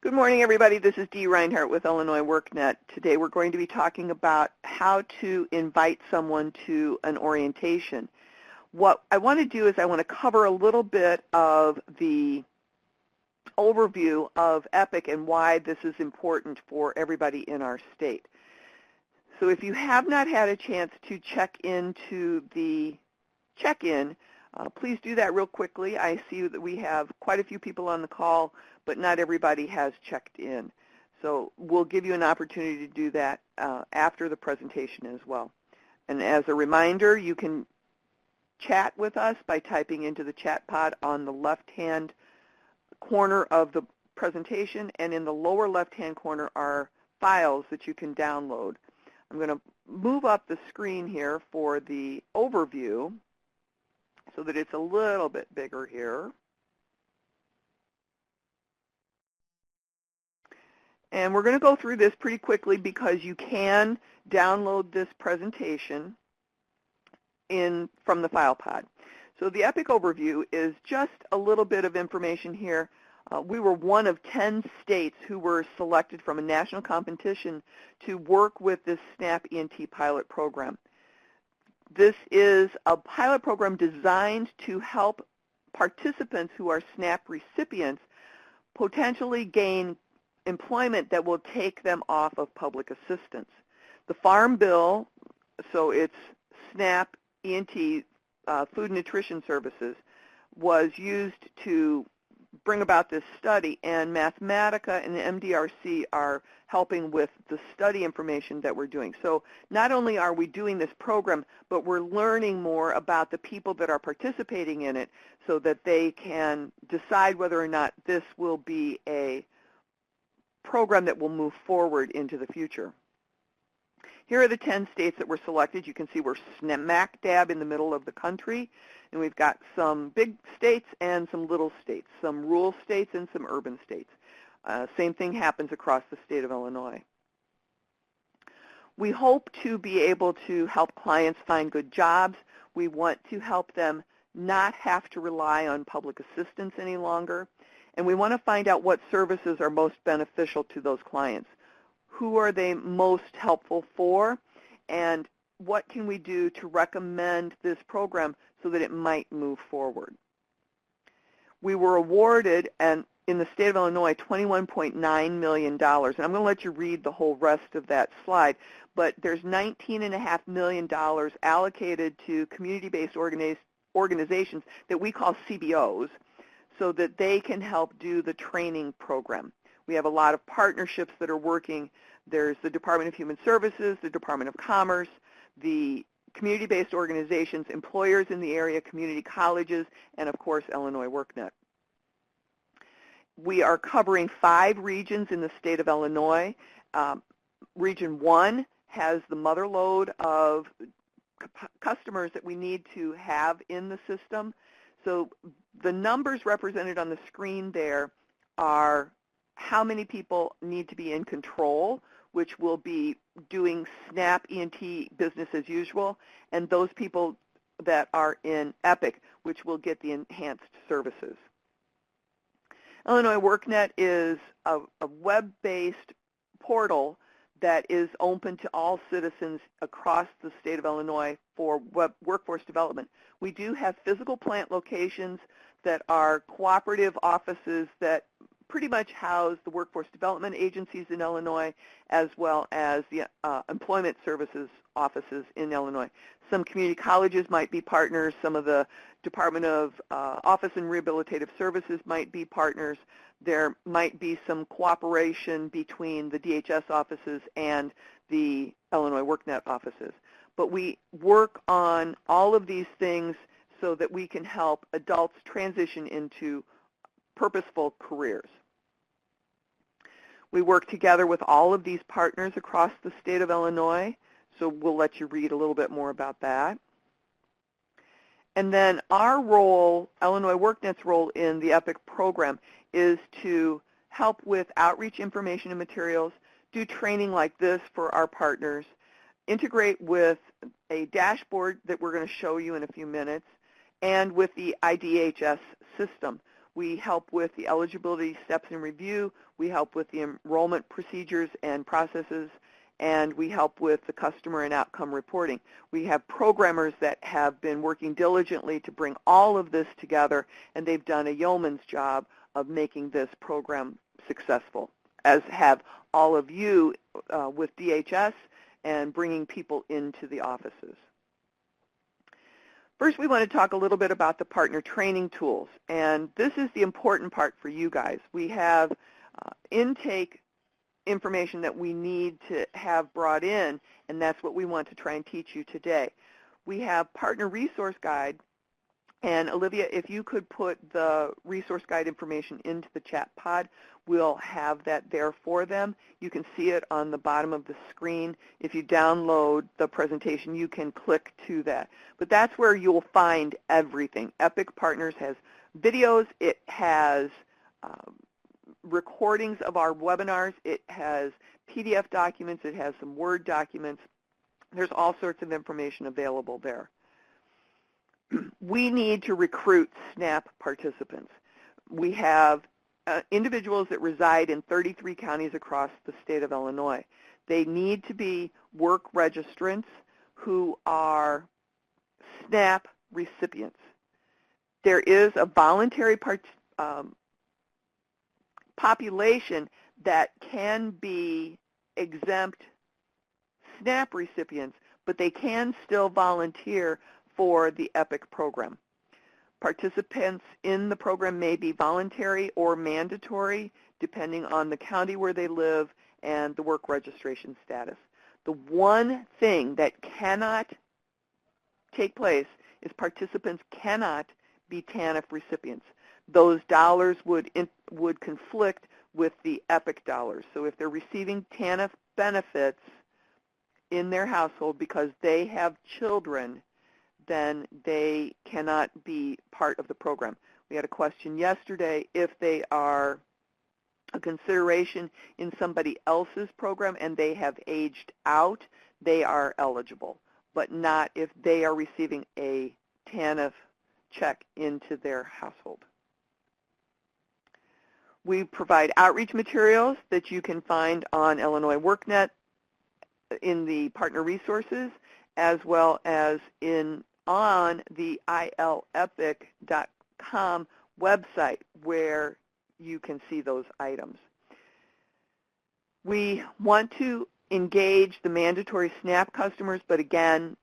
Good morning, everybody. This is Dee Reinhardt with Illinois WorkNet. Today we're going to be talking about how to invite someone to an orientation. What I want to do is I want to cover a little bit of the overview of EPIC and why this is important for everybody in our state. So if you have not had a chance to check into the check-in, please do that real quickly. I see that we have quite a few people on the call, but not everybody has checked in. So we'll give you an opportunity to do that after the presentation as well. And as a reminder, you can chat with us by typing into the chat pod on the left-hand corner of the presentation, and in the lower left-hand corner are files that you can download. I'm going to move up the screen here for the overview so that it's a little bit bigger here. And we're going to go through this pretty quickly because you can download this presentation from the file pod. So the EPIC overview is just a little bit of information here. We were one of 10 states who were selected from a national competition to work with this SNAP ENT pilot program. This is a pilot program designed to help participants who are SNAP recipients potentially gain employment that will take them off of public assistance. The Farm Bill, so it's SNAP ENT Food and Nutrition Services, was used to bring about this study, and Mathematica and MDRC are helping with the study information that we're doing. So not only are we doing this program, but we're learning more about the people that are participating in it so that they can decide whether or not this will be a program that will move forward into the future. Here are the 10 states that were selected. You can see we're smack dab in the middle of the country, and we've got some big states and some little states, some rural states and some urban states. Same thing happens across the state of Illinois. We hope to be able to help clients find good jobs. We want to help them not have to rely on public assistance any longer, and we want to find out what services are most beneficial to those clients. Who are they most helpful for, and what can we do to recommend this program so that it might move forward? We were awarded, and in the state of Illinois, $21.9 million. And I'm going to let you read the whole rest of that slide, but there's $19.5 million allocated to community-based organizations that we call CBOs so that they can help do the training program. We have a lot of partnerships that are working. There's the Department of Human Services, the Department of Commerce, the community-based organizations, employers in the area, community colleges, and of course Illinois WorkNet. We are covering 5 regions in the state of Illinois. Region 1 has the mother load of customers that we need to have in the system. So the numbers represented on the screen there are how many people need to be in control, which will be doing SNAP ENT business as usual, and those people that are in EPIC, which will get the enhanced services. Illinois WorkNet is a web-based portal that is open to all citizens across the state of Illinois for workforce development. We do have physical plant locations that are cooperative offices that pretty much house the workforce development agencies in Illinois as well as the employment services offices in Illinois. Some community colleges might be partners. Some of the Department of Office and Rehabilitative Services might be partners. There might be some cooperation between the DHS offices and the Illinois WorkNet offices. But we work on all of these things so that we can help adults transition into purposeful careers. We work together with all of these partners across the state of Illinois, so we'll let you read a little bit more about that. And then our role, Illinois WorkNet's role in the EPIC program, is to help with outreach information and materials, do training like this for our partners, integrate with a dashboard that we're going to show you in a few minutes, and with the IDHS system. We help with the eligibility steps and review. We help with the enrollment procedures and processes, and we help with the customer and outcome reporting. We have programmers that have been working diligently to bring all of this together, and they've done a yeoman's job of making this program successful, as have all of you with DHS and bringing people into the offices. First, we want to talk a little bit about the partner training tools, and this is the important part for you guys. We have intake information that we need to have brought in, and that's what we want to try and teach you today. We have Partner Resource Guide, and Olivia, if you could put the resource guide information into the chat pod, we'll have that there for them. You can see it on the bottom of the screen. If you download the presentation, you can click to that. But that's where you'll find everything. Epic Partners has videos. It has recordings of our webinars. It has PDF documents. It has some Word documents. There's all sorts of information available there. We need to recruit SNAP participants. We have individuals that reside in 33 counties across the state of Illinois. They need to be work registrants who are SNAP recipients. There is a voluntary population that can be exempt SNAP recipients, but they can still volunteer for the EPIC program. Participants in the program may be voluntary or mandatory, depending on the county where they live and the work registration status. The one thing that cannot take place is participants cannot be TANF recipients. Those dollars would conflict with the EPIC dollars. So if they're receiving TANF benefits in their household because they have children, then they cannot be part of the program. We had a question yesterday, if they are a consideration in somebody else's program and they have aged out, they are eligible, but not if they are receiving a TANF check into their household. We provide outreach materials that you can find on Illinois WorkNet in the partner resources, as well as on the ilepic.com website, where you can see those items. We want to engage the mandatory SNAP customers, but again,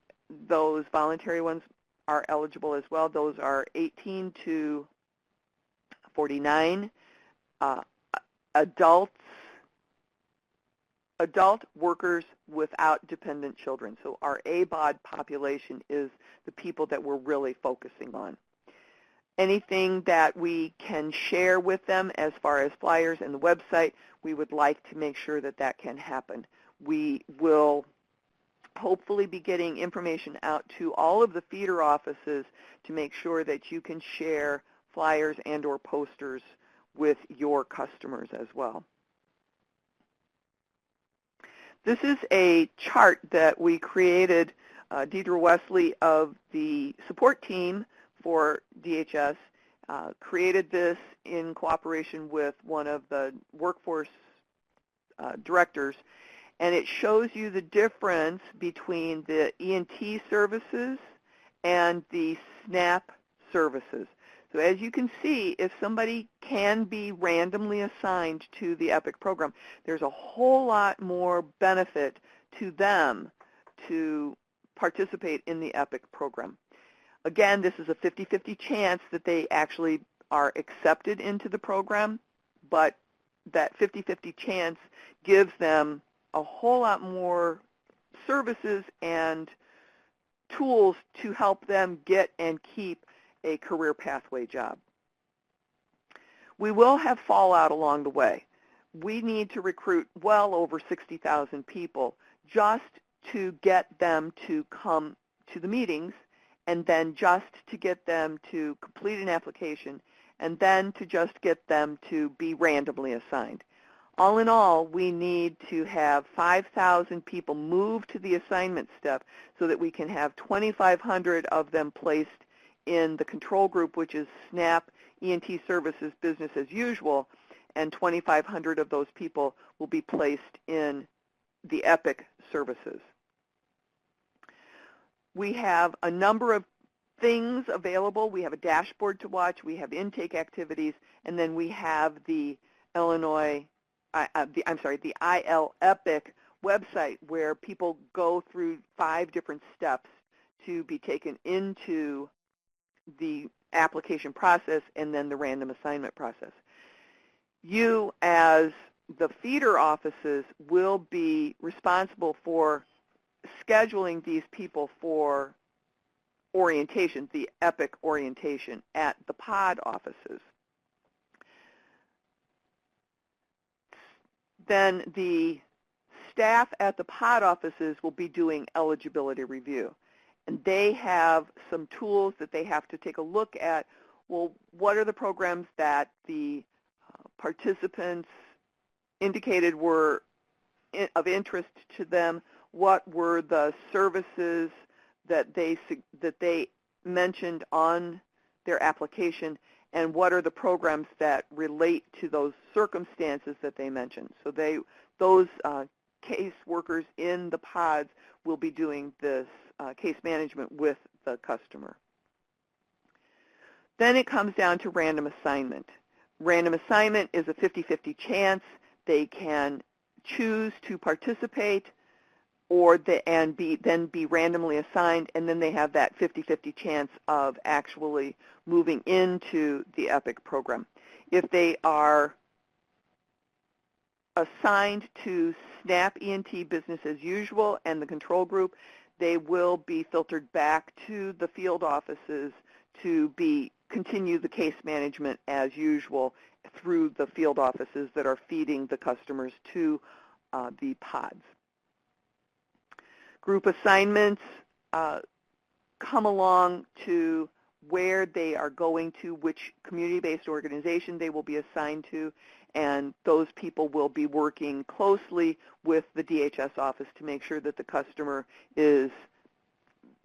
those voluntary ones are eligible as well. Those are 18 to 49, adult workers without dependent children. So our ABOD population is the people that we're really focusing on. Anything that we can share with them as far as flyers and the website, we would like to make sure that that can happen. We will hopefully be getting information out to all of the feeder offices to make sure that you can share flyers and or posters with your customers as well. This is a chart that we created, Deidre Wesley of the support team for DHS created this in cooperation with one of the workforce directors, and it shows you the difference between the ENT services and the SNAP services. So as you can see, if somebody can be randomly assigned to the EPIC program, there's a whole lot more benefit to them to participate in the EPIC program. Again, this is a 50-50 chance that they actually are accepted into the program, but that 50-50 chance gives them a whole lot more services and tools to help them get and keep a career pathway job. We will have fallout along the way. We need to recruit well over 60,000 people just to get them to come to the meetings, and then just to get them to complete an application, and then to just get them to be randomly assigned. All in all, we need to have 5,000 people move to the assignment step so that we can have 2,500 of them placed in the control group, which is SNAP ENT services business as usual, and 2,500 of those people will be placed in the EPIC services. We have a number of things available. We have a dashboard to watch. We have intake activities, and then we have the the IL EPIC website where people go through 5 different steps to be taken into the application process and then the random assignment process. You, as the feeder offices, will be responsible for scheduling these people for orientation, the EPIC orientation at the pod offices. Then the staff at the pod offices will be doing eligibility review. And they have some tools that they have to take a look at. Well, what are the programs that the participants indicated were of interest to them? What were the services that they mentioned on their application? And what are the programs that relate to those circumstances that they mentioned? So those case workers in the pods will be doing this case management with the customer. Then it comes down to random assignment. Random assignment is a 50-50 chance. They can choose to participate or then be randomly assigned, and then they have that 50-50 chance of actually moving into the EPIC program. If they are assigned to SNAP ENT business as usual and the control group, they will be filtered back to the field offices to continue the case management as usual through the field offices that are feeding the customers to the pods. Group assignments come along to where they are going to, which community-based organization they will be assigned to, and those people will be working closely with the DHS office to make sure that the customer is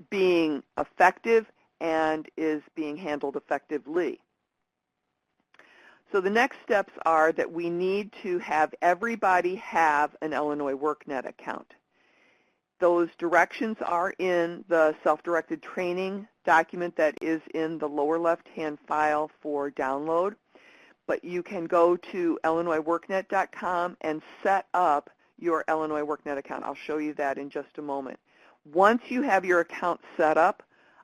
being effective and is being handled effectively. So the next steps are that we need to have everybody have an Illinois WorkNet account. Those directions are in the self-directed training document that is in the lower left-hand file for download. But you can go to illinoisworknet.com and set up your Illinois WorkNet account. I'll show you that in just a moment. Once you have your account set up,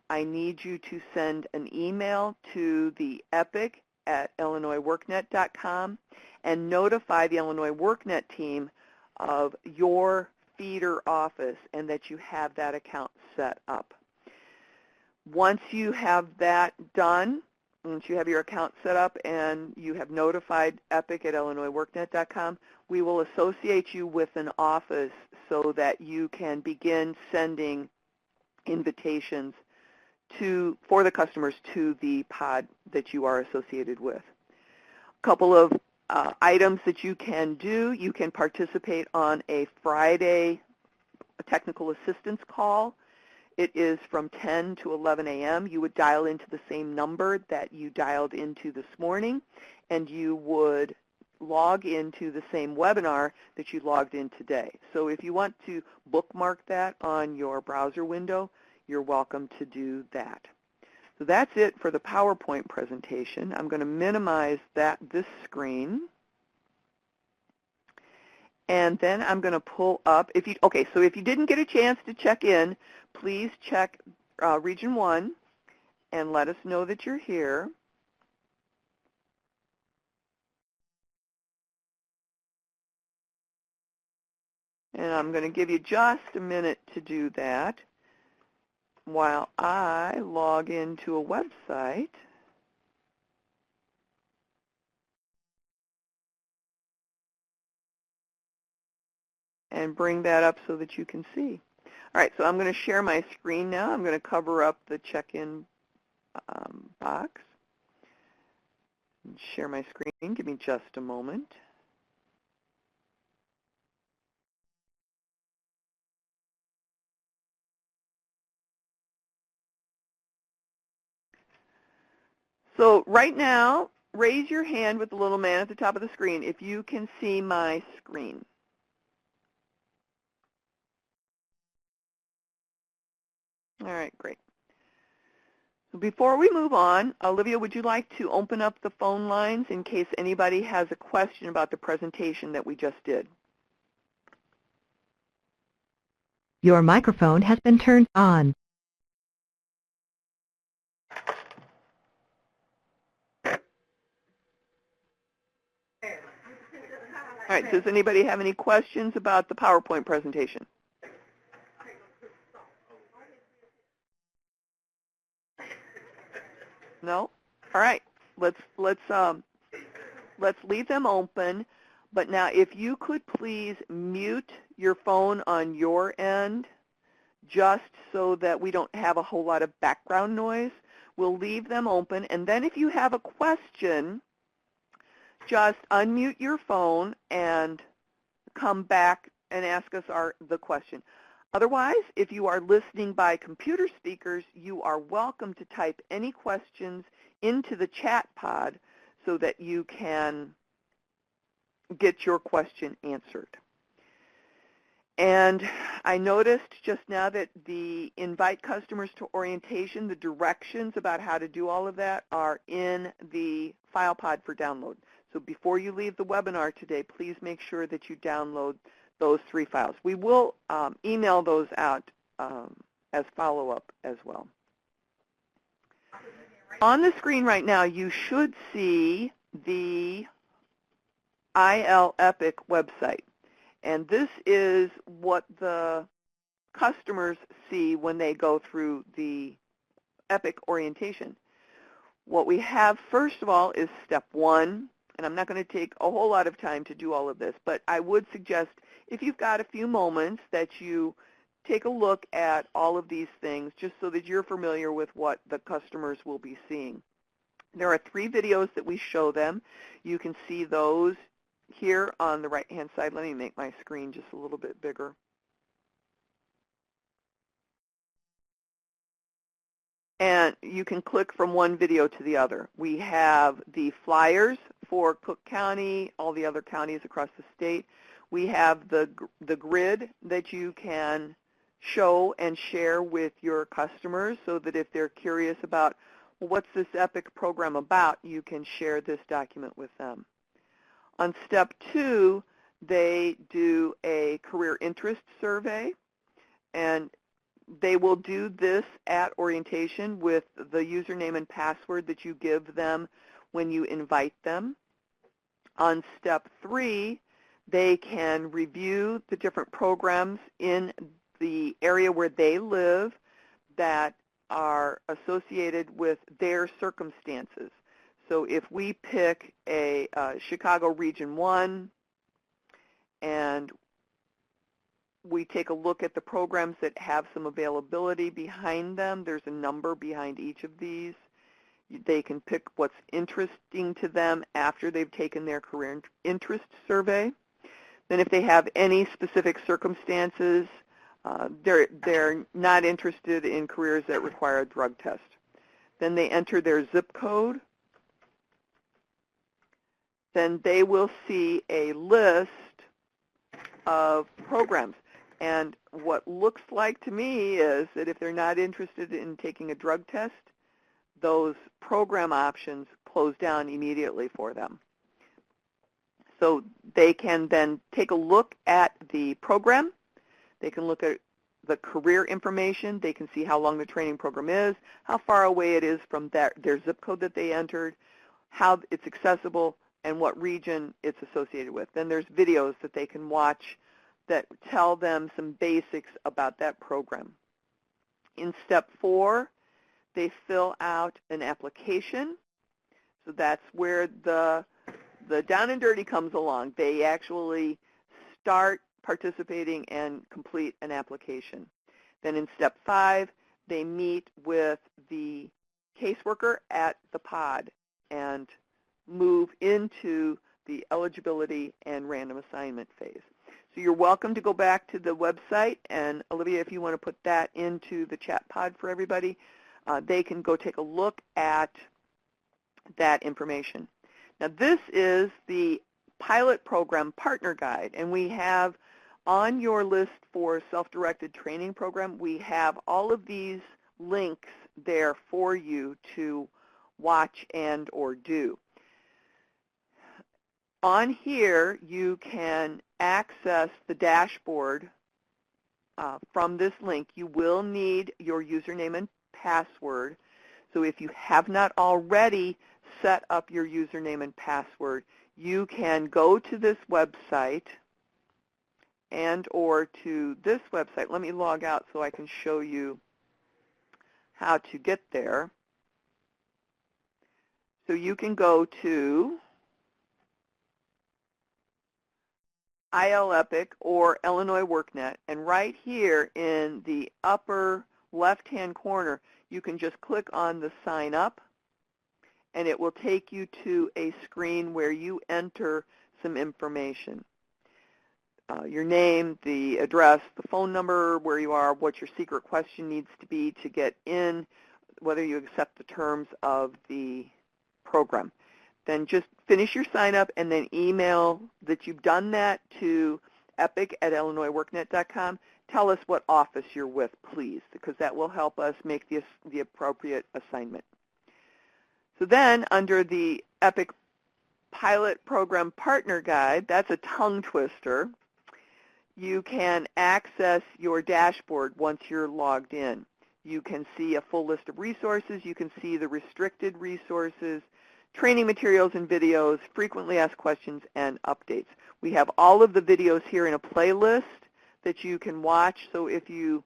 I need you to send an email to the EPIC at illinoisworknet.com and notify the Illinois WorkNet team of your feeder office and that you have that account set up. Once you have that done, once you have your account set up and you have notified EPIC at illinoisworknet.com, we will associate you with an office so that you can begin sending invitations for the customers to the pod that you are associated with. A couple of items that you can do. You can participate on a Friday technical assistance call. It is from 10 to 11 a.m. You would dial into the same number that you dialed into this morning, and you would log into the same webinar that you logged in today. So if you want to bookmark that on your browser window, you're welcome to do that. So that's it for the PowerPoint presentation. I'm going to minimize this screen. And then I'm going to pull up, so if you didn't get a chance to check in, please check Region 1 and let us know that you're here. And I'm going to give you just a minute to do that while I log into a website. And bring that up so that you can see. All right, so I'm going to share my screen now. I'm going to cover up the check-in box. Share my screen. Give me just a moment. So right now, raise your hand with the little man at the top of the screen if you can see my screen. All right, great. So before we move on, Olivia, would you like to open up the phone lines in case anybody has a question about the presentation that we just did? Your microphone has been turned on. All right, does anybody have any questions about the PowerPoint presentation? No? All right, let's leave them open. But now if you could please mute your phone on your end just so that we don't have a whole lot of background noise. We'll leave them open, and then if you have a question, just unmute your phone and come back and ask us the question. Otherwise, if you are listening by computer speakers, you are welcome to type any questions into the chat pod so that you can get your question answered. And I noticed just now that the Invite Customers to Orientation, the directions about how to do all of that are in the file pod for download. So before you leave the webinar today, please make sure that you download those 3 files. We will email those out as follow-up as well. On the screen right now, you should see the IL Epic website. And this is what the customers see when they go through the EPIC orientation. What we have, first of all, is step 1. And I'm not going to take a whole lot of time to do all of this, but I would suggest if you've got a few moments that you take a look at all of these things just so that you're familiar with what the customers will be seeing. There are 3 videos that we show them. You can see those here on the right-hand side. Let me make my screen just a little bit bigger. And you can click from one video to the other. We have the flyers for Cook County, all the other counties across the state. We have the grid that you can show and share with your customers so that if they're curious about, well, what's this EPIC program about, you can share this document with them. On step 2, they do a career interest survey, and they will do this at orientation with the username and password that you give them when you invite them. On step 3, they can review the different programs in the area where they live that are associated with their circumstances. So if we pick a Chicago Region 1 and we take a look at the programs that have some availability behind them, there's a number behind each of these. They can pick what's interesting to them after they've taken their career interest survey. Then if they have any specific circumstances, they're not interested in careers that require a drug test. Then they enter their zip code. Then they will see a list of programs. And what looks like to me is that if they're not interested in taking a drug test, those program options close down immediately for them. So they can then take a look at the program. They can look at the career information. They can see how long the training program is, how far away it is from their zip code that they entered, how it's accessible, and what region it's associated with. Then there's videos that they can watch that tell them some basics about that program. In step 4, they fill out an application. So that's where the down and dirty comes along. They actually start participating and complete an application. Then in step 5, they meet with the caseworker at the pod and move into the eligibility and random assignment phase. So you're welcome to go back to the website, and Olivia, if you want to put that into the chat pod for everybody, they can go take a look at that information. Now this is the pilot program partner guide, and we have on your list for self-directed training program, we have all of these links there for you to watch and or do. On here, you can access the dashboard from this link. You will need your username and password. So if you have not already set up your username and password, you can go to this website and or to this website. Let me log out so I can show you how to get there. So you can go to ILEPIC or Illinois WorkNet, and right here in the upper left-hand corner, you can just click on the sign up, and it will take you to a screen where you enter some information. Your name, the address, the phone number, where you are, what your secret question needs to be to get in, whether you accept the terms of the program. Then just finish your sign up and then email that you've done that to epic@illinoisworknet.com. Tell us what office you're with, please, because that will help us make the appropriate assignment. So then under the EPIC Pilot Program Partner Guide, that's a tongue twister, you can access your dashboard once you're logged in. You can see a full list of resources. You can see the restricted resources, training materials and videos, frequently asked questions, and updates. We have all of the videos here in a playlist that you can watch. So if you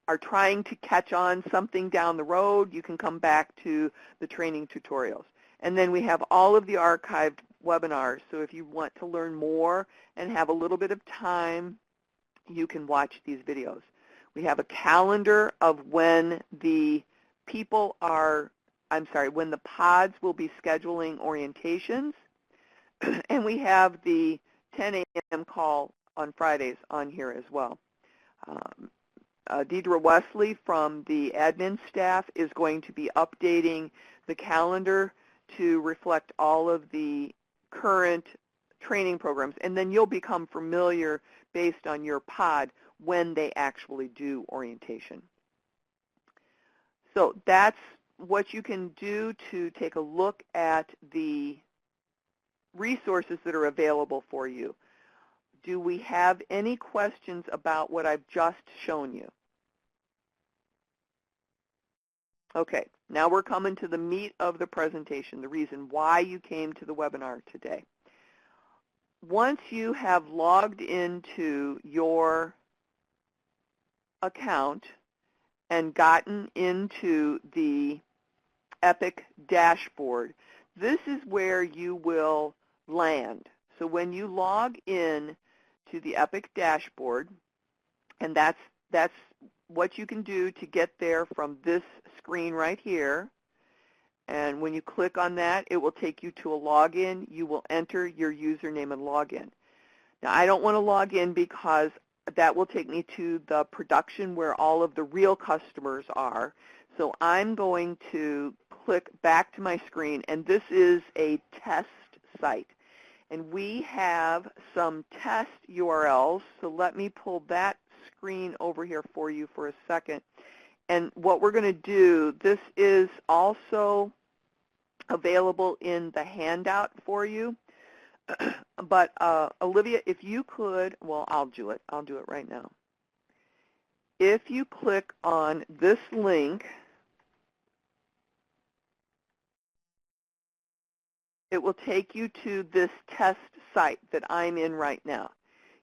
are trying to catch on something down the road, you can come back to the training tutorials. And then we have all of the archived webinars. So if you want to learn more and have a little bit of time, you can watch these videos. We have a calendar of when the people are when the pods will be scheduling orientations, and we have the 10 a.m. call on Fridays on here as well. Deidre Wesley from the admin staff is going to be updating the calendar to reflect all of the current training programs, and then you'll become familiar based on your pod when they actually do orientation. So that's what you can do to take a look at the resources that are available for you. Do we have any questions about what I've just shown you? Okay, now we're coming to the meat of the presentation, the reason why you came to the webinar today. Once you have logged into your account and gotten into the EPIC dashboard, this is where you will land. So when you log in to the EPIC dashboard, and that's what you can do to get there from this screen right here, and when you click on that, it will take you to a login. You will enter your username and login. Now, I don't want to log in because that will take me to the production where all of the real customers are. So I'm going to click back to my screen, and this is a test site. And we have some test URLs, so let me pull that screen over here for you for a second. And what we're going to do, this is also available in the handout for you. But Olivia, if you could, well, I'll do it right now. If you click on this link, it will take you to this test site that I'm in right now.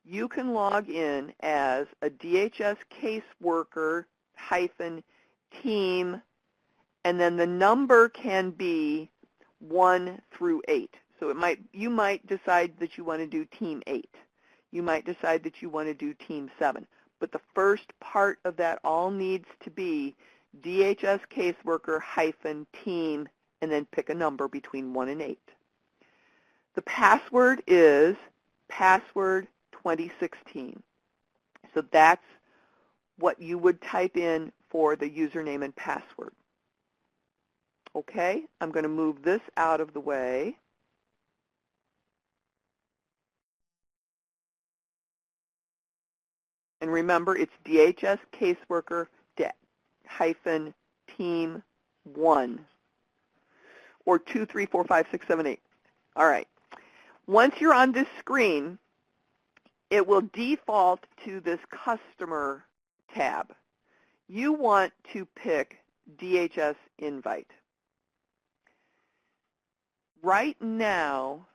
You can log in as a DHS caseworker-team, and then the number can be 1 through 8. So you might decide that you want to do Team 8. You might decide that you want to do Team 7. But the first part of that all needs to be DHS caseworker-team, and then pick a number between 1 and 8. The password is password 2016. So that's what you would type in for the username and password. Okay, I'm going to move this out of the way. And remember, it's DHS Caseworker hyphen team 1 or 2, 3, 4, 5, 6, 7, 8. All right. Once you're on this screen, it will default to this customer tab. You want to pick DHS Invite. Right now,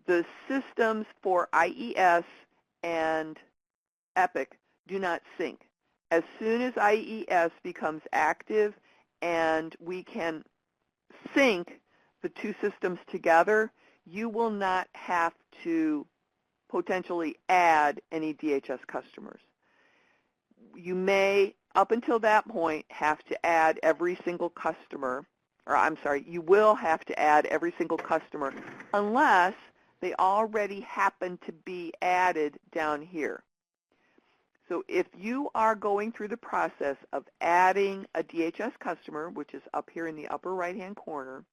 the systems for IES and EPIC do not sync. As soon as IES becomes active and we can sync the two systems together, you will not have to potentially add any DHS customers. You may, up until that point, have to add every single customer, or I'm sorry, you will have to add every single customer unless they already happen to be added down here. So if you are going through the process of adding a DHS customer, which is up here in the upper right-hand corner,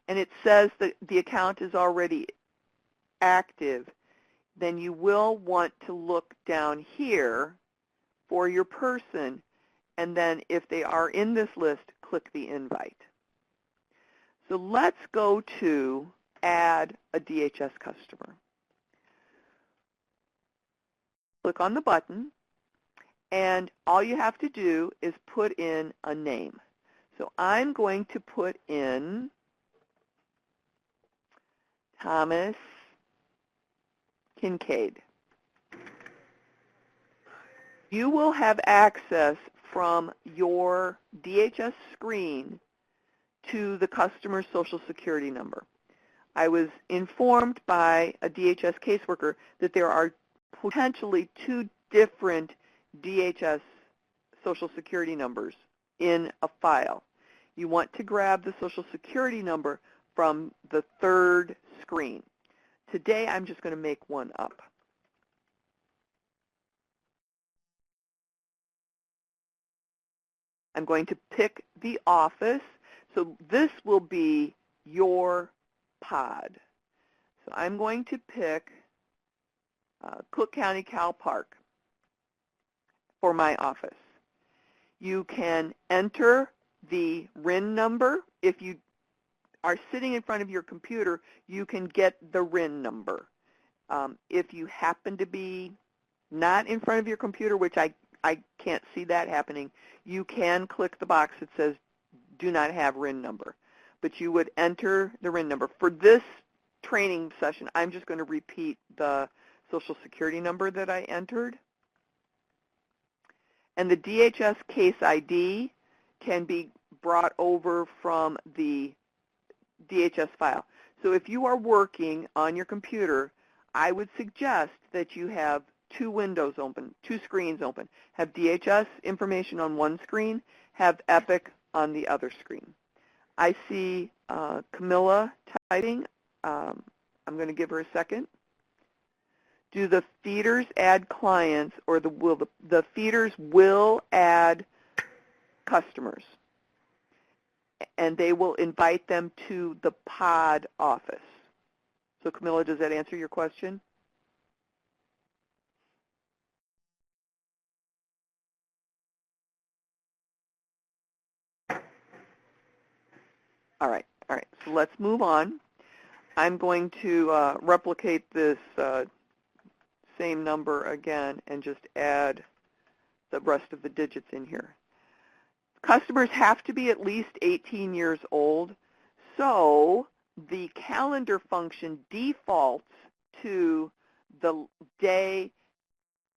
and it says that the account is already active, then you will want to look down here for your person, and then if they are in this list, click the invite. So let's go to add a DHS customer. Click on the button, and all you have to do is put in a name. So I'm going to put in Thomas Kincaid. You will have access from your DHS screen to the customer's Social Security number. I was informed by a DHS caseworker that there are potentially 2 different DHS Social Security numbers in a file. You want to grab the Social Security number from the 3rd screen. Today, I'm just going to make one up. I'm going to pick the office. So this will be your pod. So I'm going to pick Cook County Cal Park for my office. You can enter the RIN number. If you are sitting in front of your computer, you can get the RIN number. If you happen to be not in front of your computer, which I can't see that happening, you can click the box that says do not have RIN number. But you would enter the RIN number. For this training session, I'm just going to repeat the Social Security number that I entered. And the DHS case ID can be brought over from the DHS file. So if you are working on your computer, I would suggest that you have 2 windows open, 2 screens open. Have DHS information on one screen, have EPIC on the other screen. I see Camilla typing. I'm going to give her a second. Do the feeders add clients, or the feeders will add customers, and they will invite them to the pod office. So Camilla, does that answer your question? All right, so let's move on. I'm going to replicate this same number again and just add the rest of the digits in here. Customers have to be at least 18 years old, so the calendar function defaults to the day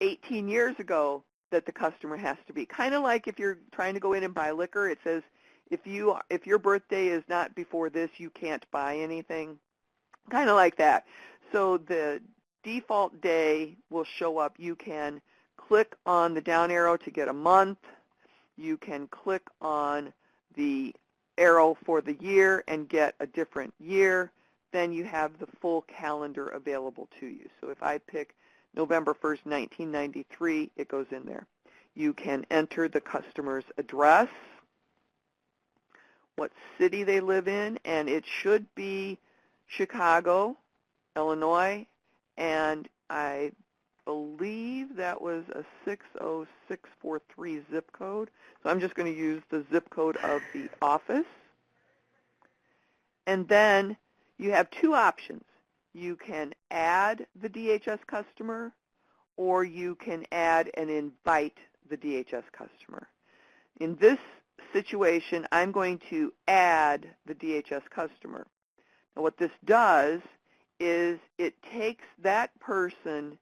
18 years ago that the customer has to be. Kind of like if you're trying to go in and buy liquor, it says if your birthday is not before this, you can't buy anything. Kind of like that. So the default day will show up. You can click on the down arrow to get a month. You can click on the arrow for the year and get a different year. Then you have the full calendar available to you. So if I pick November 1st, 1993, it goes in there. You can enter the customer's address. what city they live in, and it should be Chicago, Illinois, and I believe that was a 60643 zip code. So I'm just going to use the zip code of the office. And then you have two options. You can add the DHS customer, or you can add and invite the DHS customer. In this situation, I'm going to add the DHS customer. Now what this does is it takes that person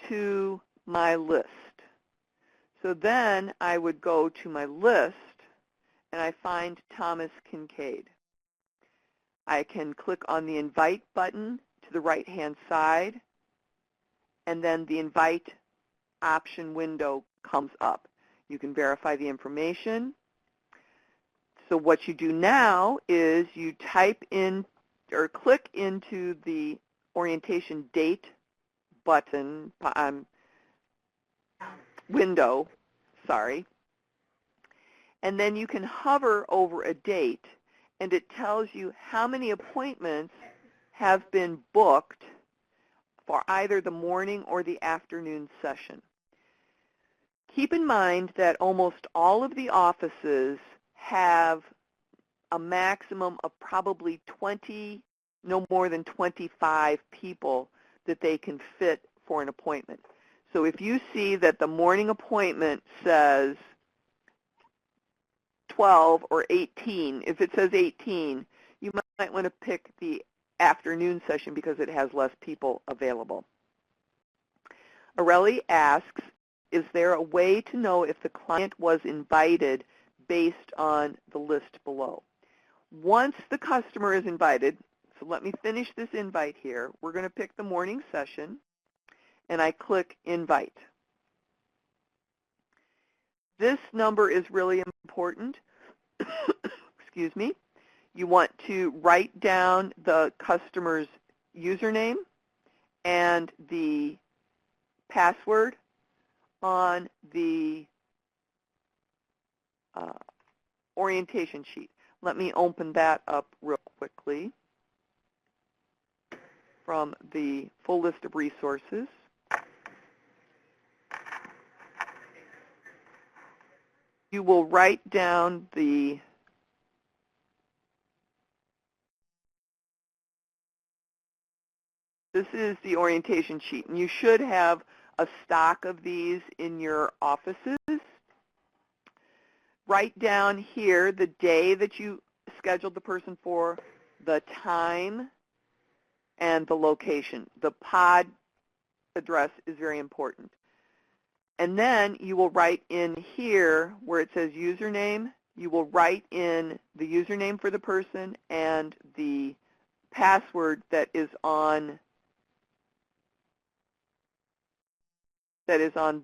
to my list. So then I would go to my list and I find Thomas Kincaid. I can click on the Invite button to the right-hand side, and then the Invite option window comes up. You can verify the information. So what you do now is you type in or click into the orientation date button window, and then you can hover over a date, and it tells you how many appointments have been booked for either the morning or the afternoon session. Keep in mind that almost all of the offices have a maximum of probably 20, no more than 25 people that they can fit for an appointment. So if you see that the morning appointment says 12 or 18, if it says 18, you might want to pick the afternoon session because it has less people available. Areli asks, is there a way to know if the client was invited based on the list below? Once the customer is invited, so let me finish this invite here. We're going to pick the morning session, and I click Invite. This number is really important. Excuse me. You want to write down the customer's username and the password on the orientation sheet. Let me open that up real quickly from the full list of resources. You will write down the this is the orientation sheet, and you should have a stock of these in your offices. Write down here the day that you scheduled the person for, the time, and the location. The pod address is very important. And then you will write in here where it says username, you will write in the username for the person and the password that is on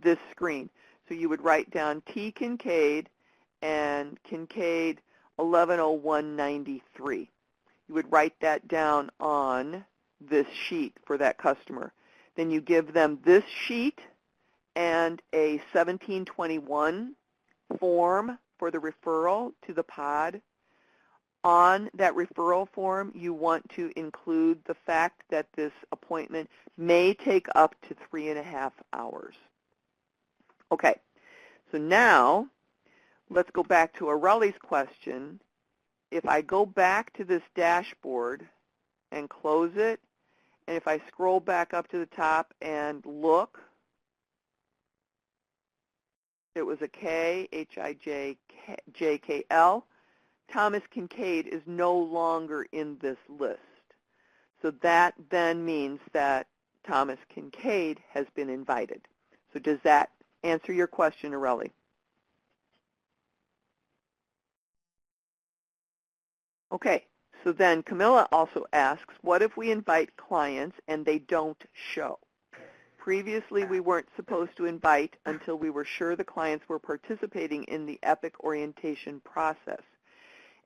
this screen. So you would write down T. Kincaid and Kincaid 110193. You would write that down on this sheet for that customer. Then you give them this sheet and a 1721 form for the referral to the pod. On that referral form, you want to include the fact that this appointment may take up to 3.5 hours. Okay, so now let's go back to Areli's question. If I go back to this dashboard and close it, and if I scroll back up to the top and look, it was a K, H-I-J-K-L. Thomas Kincaid is no longer in this list. So that then means that Thomas Kincaid has been invited. So does that answer your question, Areli? Okay, so then Camilla also asks, what if we invite clients and they don't show? Previously, we weren't supposed to invite until we were sure the clients were participating in the EPIC orientation process.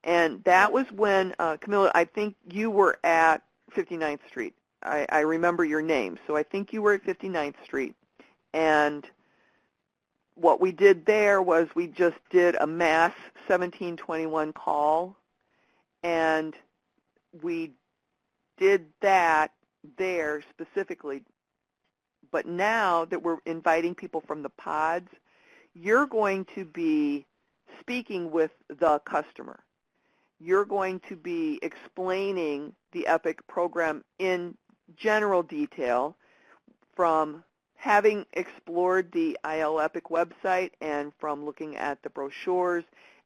And that was when, Camilla, I think you were at 59th Street. I remember your name. So I think you were at 59th Street. And what we did there was we just did a mass 1721 call and we did that there specifically. But now that we're inviting people from the pods, you're going to be speaking with the customer. You're going to be explaining the EPIC program in general detail, from having explored the IL EPIC website and from looking at the brochures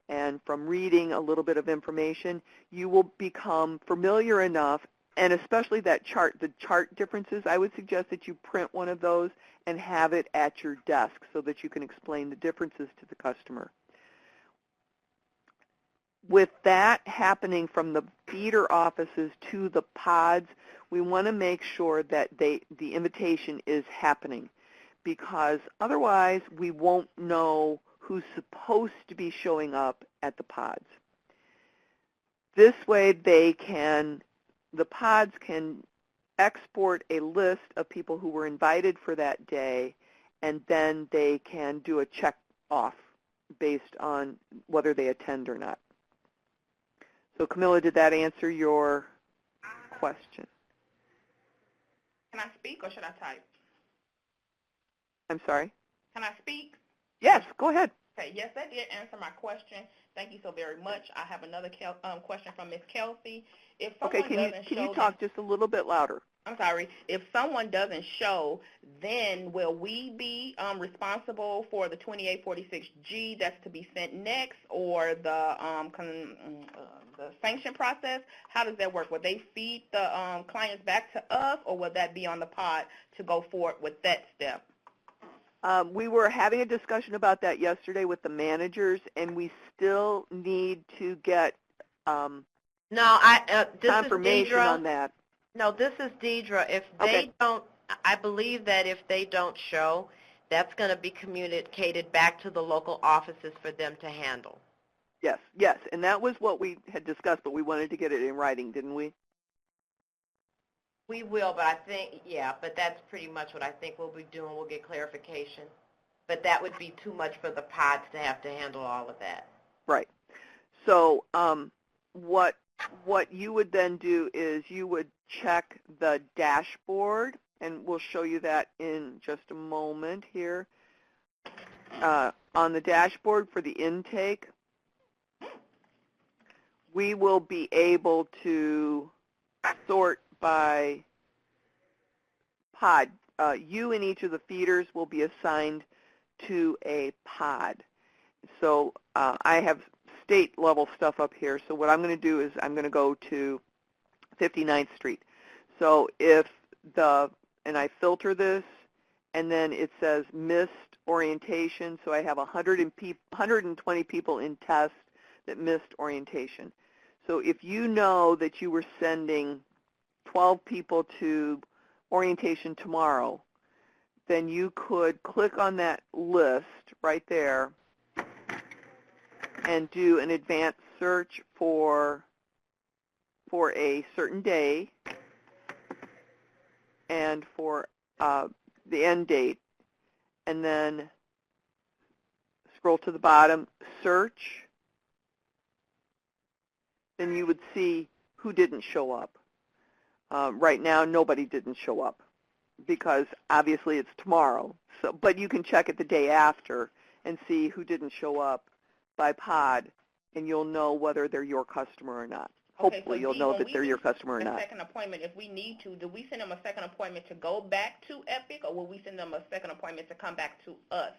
and from reading a little bit of information. You will become familiar enough, and especially that chart, the chart differences, I would suggest that you print one of those and have it at your desk so that you can explain the differences to the customer. With that happening from the feeder offices to the pods, we want to make sure that the invitation is happening, because otherwise we won't know who's supposed to be showing up at the pods. This way the pods can export a list of people who were invited for that day, and then they can do a check off based on whether they attend or not. So Camilla, did that answer your question? Can I speak or should I type? I'm sorry? Can I speak? Yes, go ahead. Okay, yes, that did answer my question. Thank you so very much. I have another question from Ms. Kelsey. If someone Can you talk just a little bit louder? I'm sorry. If someone doesn't show, then will we be responsible for the 2846G that's to be sent next, or the sanction process? How does that work? Will they feed the clients back to us, or will that be on the pod to go forward with that step? We were having a discussion about that yesterday with the managers, and we still need to get confirmation on that. No, this is Deidre. If they don't, I believe that if they don't show, that's going to be communicated back to the local offices for them to handle. Yes, and that was what we had discussed, but we wanted to get it in writing, didn't we? We will, but I think, but that's pretty much what I think we'll be doing. We'll get clarification. But that would be too much for the pods to have to handle all of that. Right. So what you would then do is you would check the dashboard, and we'll show you that in just a moment here. On the dashboard for the intake, we will be able to sort by pod. You in each of the feeders will be assigned to a pod. So I have state level stuff up here. So what I'm going to do is I'm going to go to 59th Street. So and I filter this, and then it says missed orientation. So I have 120 people in test that missed orientation. So if you know that you were sending 12 people to orientation tomorrow, then you could click on that list right there and do an advanced search for a certain day and for the end date, and then scroll to the bottom, search, then you would see who didn't show up. Right now, nobody didn't show up because obviously it's tomorrow. So, but you can check it the day after and see who didn't show up by pod, and you'll know whether they're your customer or not. Hopefully, so you'll know that they're your customer or not. A second appointment, if we need to, do we send them a second appointment to go back to EPIC, or will we send them a second appointment to come back to us?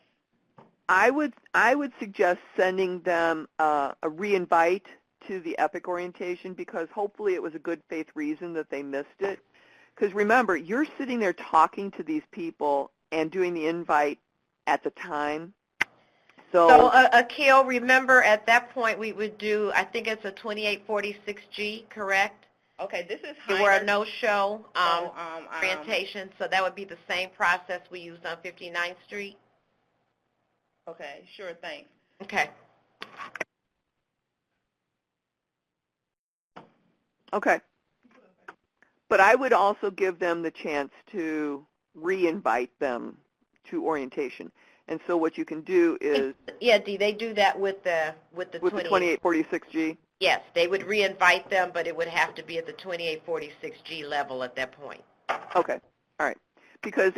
I would suggest sending them a re-invite to the EPIC orientation, because hopefully it was a good faith reason that they missed it. Because remember, you're sitting there talking to these people and doing the invite at the time. So Akil, remember at that point we would do, I think it's a 2846G, correct? Okay, this is higher. Where a no-show orientation, so that would be the same process we used on 59th Street? Okay, sure, thanks. Okay. Okay. But I would also give them the chance to re-invite them to orientation. And so what you can do is... Yeah, do they do that with the 2846G? Yes, they would re-invite them, but it would have to be at the 2846G level at that point. Okay, all right. Because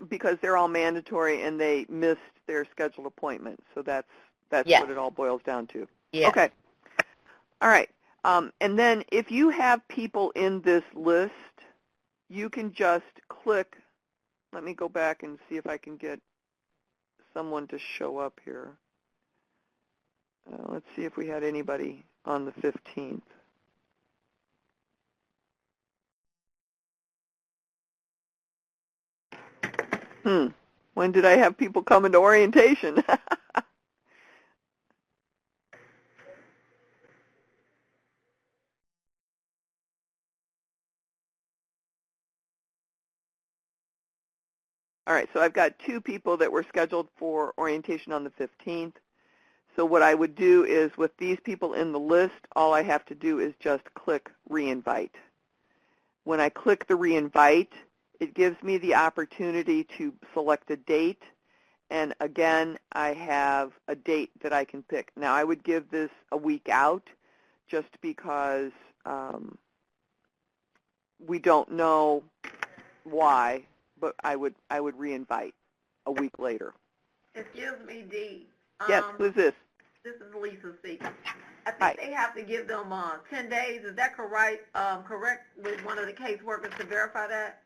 because they're all mandatory and they missed their scheduled appointment, so that's Yes. what it all boils down to. Yes. Okay. All right. And then if you have people in this list, you can just click. Let me go back and see if I can get someone to show up here. Let's see if we had anybody on the 15th. When did I have people come into orientation? All right, so I've got 2 people that were scheduled for orientation on the 15th. So what I would do is with these people in the list, all I have to do is just click re-invite. When I click the re-invite, it gives me the opportunity to select a date. And again, I have a date that I can pick. Now, I would give this a week out just because we don't know why, but I would re-invite a week later. Excuse me, Dee. Yes, who's this? This is Lisa speaking. I think Hi. they have to give them 10 days. Is that correct? Correct with one of the caseworkers to verify that?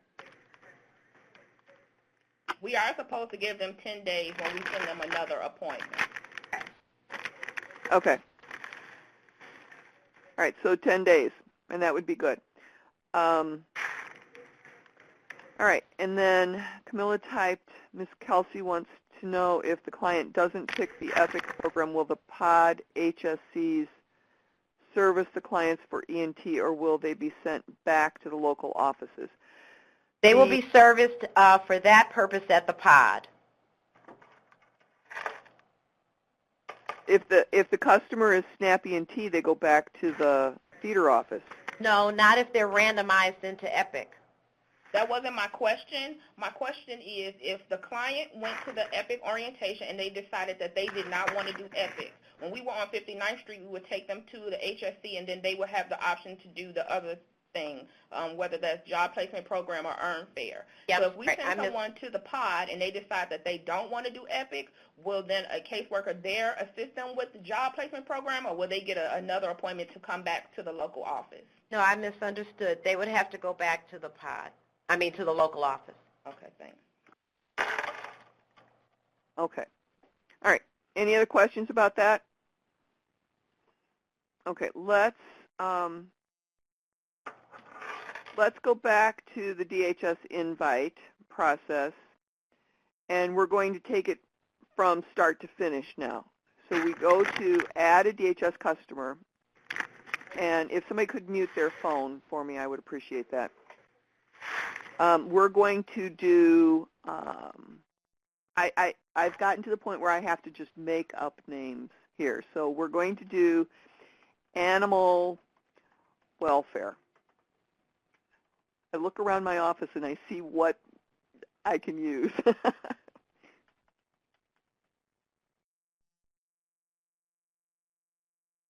We are supposed to give them 10 days when we send them another appointment. Okay. All right, so 10 days, and that would be good. All right, and then Camilla typed, Ms. Kelsey wants to know if the client doesn't pick the EPIC program, will the POD HSCs service the clients for ENT, or will they be sent back to the local offices? They will be serviced for that purpose at the pod. If the customer is SNAP ENT, they go back to the feeder office. No, not if they're randomized into EPIC. That wasn't my question. My question is if the client went to the EPIC orientation and they decided that they did not want to do EPIC, when we were on 59th Street, we would take them to the HSC and then they would have the option to do the other thing, whether that's job placement program or earn fair. Yep. So if we Right. send someone to the pod and they decide that they don't want to do EPIC, will then a caseworker there assist them with the job placement program, or will they get another appointment to come back to the local office? No, I misunderstood. They would have to go back to the pod. To the local office. Okay, thanks. Okay. All right. Any other questions about that? Okay, let's go back to the DHS invite process, and we're going to take it from start to finish now. So we go to add a DHS customer, and if somebody could mute their phone for me, I would appreciate that. We're going to do, I've gotten to the point where I have to just make up names here. So we're going to do animal welfare. I look around my office and I see what I can use.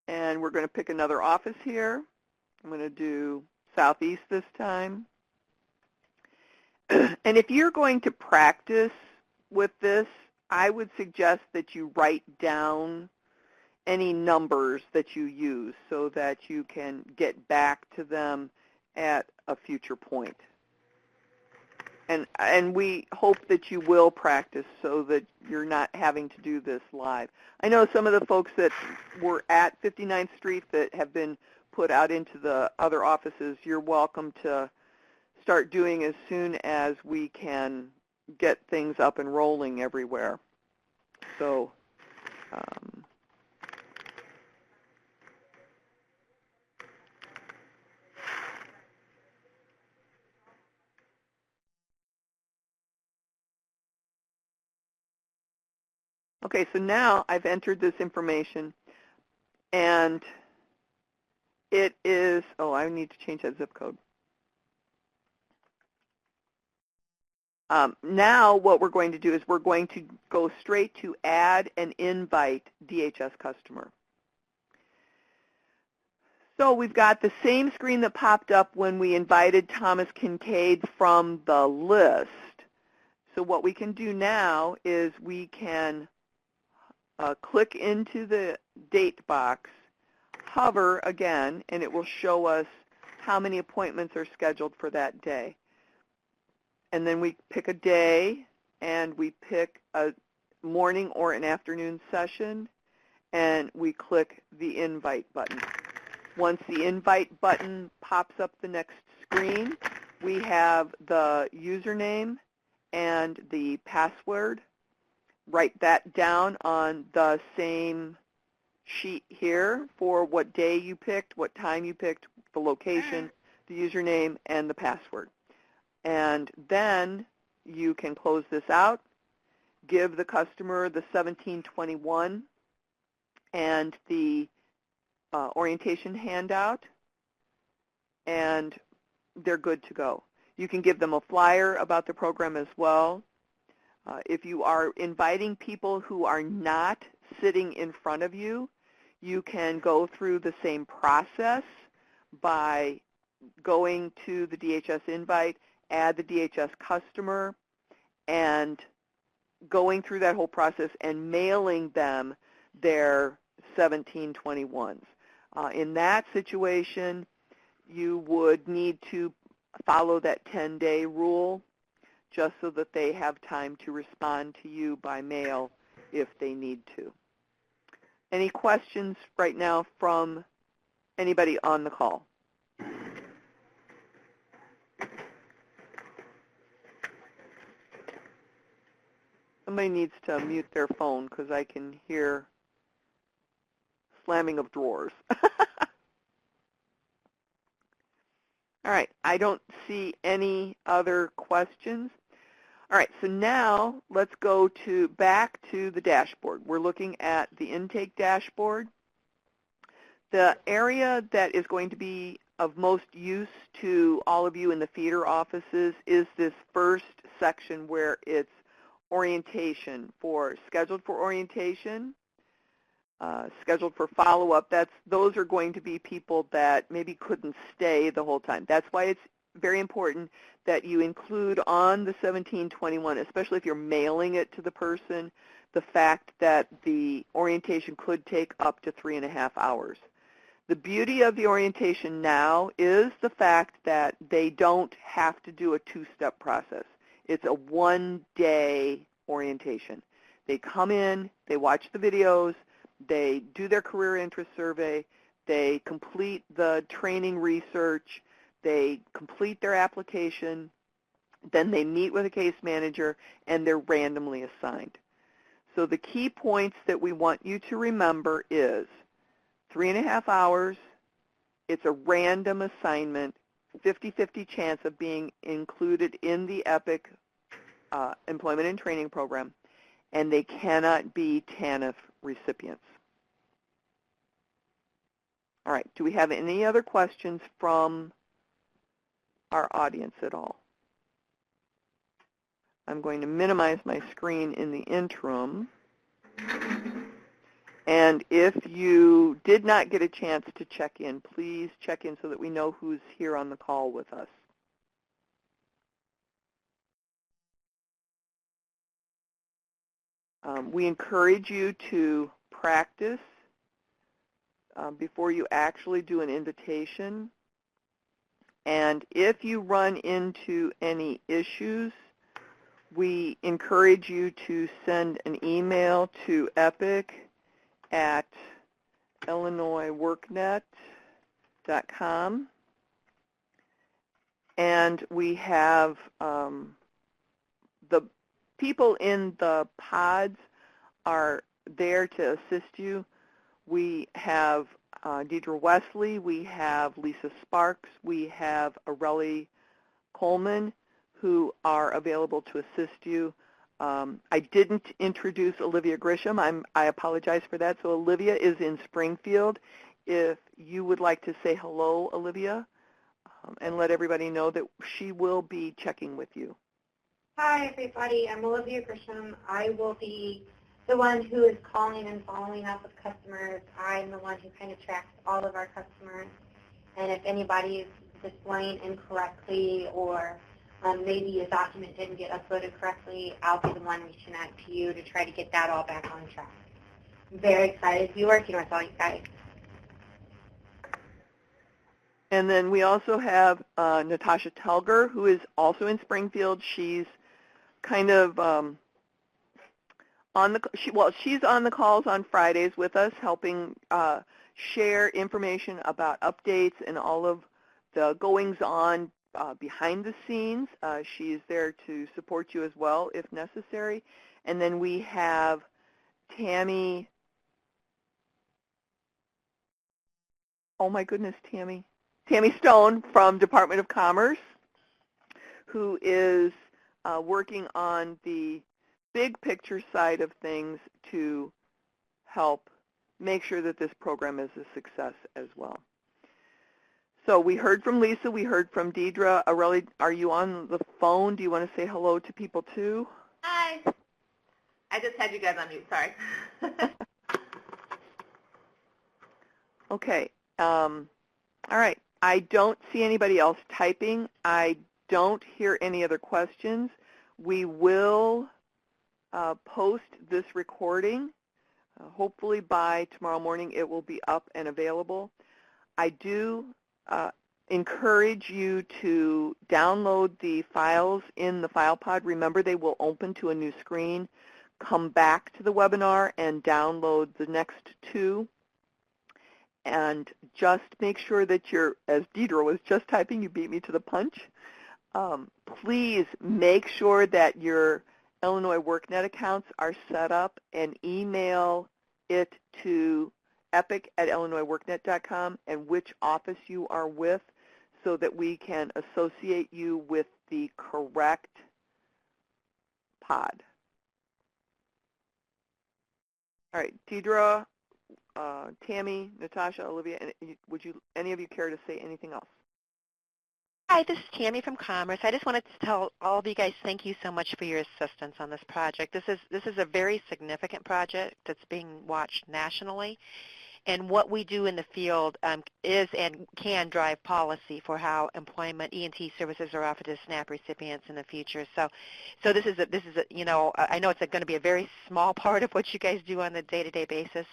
And we're going to pick another office here. I'm going to do Southeast this time. And if you're going to practice with this, I would suggest that you write down any numbers that you use so that you can get back to them at a future point. And we hope that you will practice so that you're not having to do this live. I know some of the folks that were at 59th Street that have been put out into the other offices, you're welcome to start doing as soon as we can get things up and rolling everywhere. So okay, so now I've entered this information, and it is, oh, I need to change that zip code. Now what we're going to do is we're going to go straight to add and invite DHS customer. So we've got the same screen that popped up when we invited Thomas Kincaid from the list. So what we can do now is we can click into the date box, hover again, and it will show us how many appointments are scheduled for that day. And then we pick a day, and we pick a morning or an afternoon session, and we click the Invite button. Once the Invite button pops up the next screen, we have the username and the password. Write that down on the same sheet here for what day you picked, what time you picked, the location, the username, and the password. And then you can close this out, give the customer the 1721 and the orientation handout, and they're good to go. You can give them a flyer about the program as well. If you are inviting people who are not sitting in front of you, you can go through the same process by going to the DHS Invite, add the DHS Customer, and going through that whole process and mailing them their 1721s. In that situation, you would need to follow that 10-day rule just so that they have time to respond to you by mail if they need to. Any questions right now from anybody on the call? Somebody needs to mute their phone because I can hear slamming of drawers. All right, I don't see any other questions. All right, so now let's go back to the dashboard. We're looking at the intake dashboard. The area that is going to be of most use to all of you in the feeder offices is this first section where it's orientation scheduled for orientation, scheduled for follow-up. Those are going to be people that maybe couldn't stay the whole time. That's why it's very important that you include on the 1721, especially if you're mailing it to the person, the fact that the orientation could take up to 3.5 hours. The beauty of the orientation now is the fact that they don't have to do a two-step process. It's a one-day orientation. They come in, they watch the videos, they do their career interest survey, they complete the training research, they complete their application, then they meet with a case manager, and they're randomly assigned. So the key points that we want you to remember is 3.5 hours, it's a random assignment, 50-50 chance of being included in the EPIC Employment and Training Program, and they cannot be TANF recipients. All right, do we have any other questions from our audience at all? I'm going to minimize my screen in the interim. And if you did not get a chance to check in, please check in so that we know who's here on the call with us. We encourage you to practice before you actually do an invitation. And if you run into any issues, we encourage you to send an email to EPIC at illinoisworknet.com. And we have the people in the pods are there to assist you. We have Deidre Wesley, we have Lisa Sparks, we have Aurelie Coleman, who are available to assist you. I didn't introduce Olivia Grisham. I apologize for that. So Olivia is in Springfield. If you would like to say hello, Olivia, and let everybody know that she will be checking with you. Hi, everybody. I'm Olivia Grisham. I will be the one who is calling and following up with customers. I'm the one who kind of tracks all of our customers. And if anybody is displaying incorrectly or maybe a document didn't get uploaded correctly, I'll be the one reaching out to you to try to get that all back on track. I'm very excited to be working with all you guys. And then we also have Natasha Telger, who is also in Springfield. She's kind of she's on the calls on Fridays with us, helping share information about updates and all of the goings-on behind the scenes. She's there to support you as well if necessary. And then we have Tammy. Oh my goodness, Tammy Stone from Department of Commerce, who is working on the big picture side of things to help make sure that this program is a success as well. So we heard from Lisa, we heard from Deidre. Aurelie, are you on the phone? Do you want to say hello to people too? Hi. I just had you guys on mute, sorry. Okay. All right. I don't see anybody else typing. I don't hear any other questions. We will post this recording. Hopefully by tomorrow morning it will be up and available. I do encourage you to download the files in the file pod. Remember, they will open to a new screen. Come back to the webinar and download the next two. And just make sure that you're, as Deidre was just typing, you beat me to the punch. Please make sure that your Illinois WorkNet accounts are set up and email it to epic@illinoisworknet.com and which office you are with so that we can associate you with the correct pod. All right, Deidre, Tammy, Natasha, Olivia, would any of you care to say anything else? Hi, this is Tammy from Commerce. I just wanted to tell all of you guys thank you so much for your assistance on this project. This is a very significant project that's being watched nationally. And what we do in the field is and can drive policy for how employment E&T services are offered to SNAP recipients in the future. So this is you know, I know it's going to be a very small part of what you guys do on the day-to-day basis,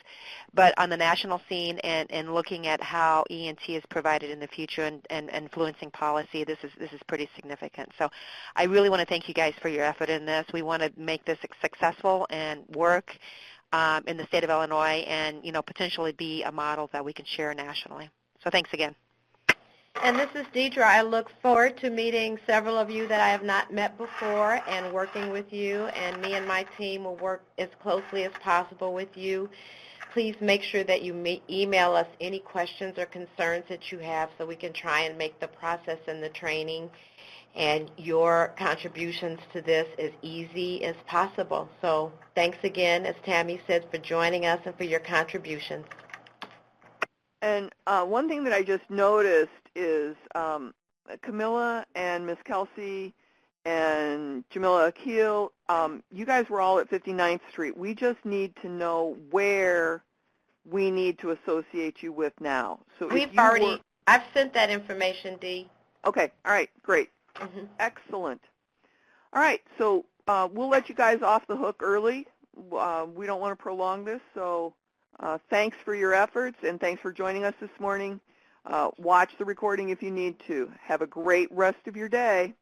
but on the national scene and looking at how E&T is provided in the future and influencing policy, this is pretty significant. So I really want to thank you guys for your effort in this. We want to make this successful and work in the state of Illinois and, you know, potentially be a model that we can share nationally. So thanks again. And this is Deidre. I look forward to meeting several of you that I have not met before and working with you, and me and my team will work as closely as possible with you. Please make sure that you email us any questions or concerns that you have so we can try and make the process and the training and your contributions to this as easy as possible. So thanks again, as Tammy said, for joining us and for your contributions. And one thing that I just noticed is Camilla and Miss Kelsey and Jamila Akil, you guys were all at 59th Street. We just need to know where we need to associate you with now. So I've sent that information, Dee. Okay, all right, great. Mm-hmm. Excellent. All right, so we'll let you guys off the hook early. We don't want to prolong this, so thanks for your efforts and thanks for joining us this morning. Watch the recording if you need to. Have a great rest of your day.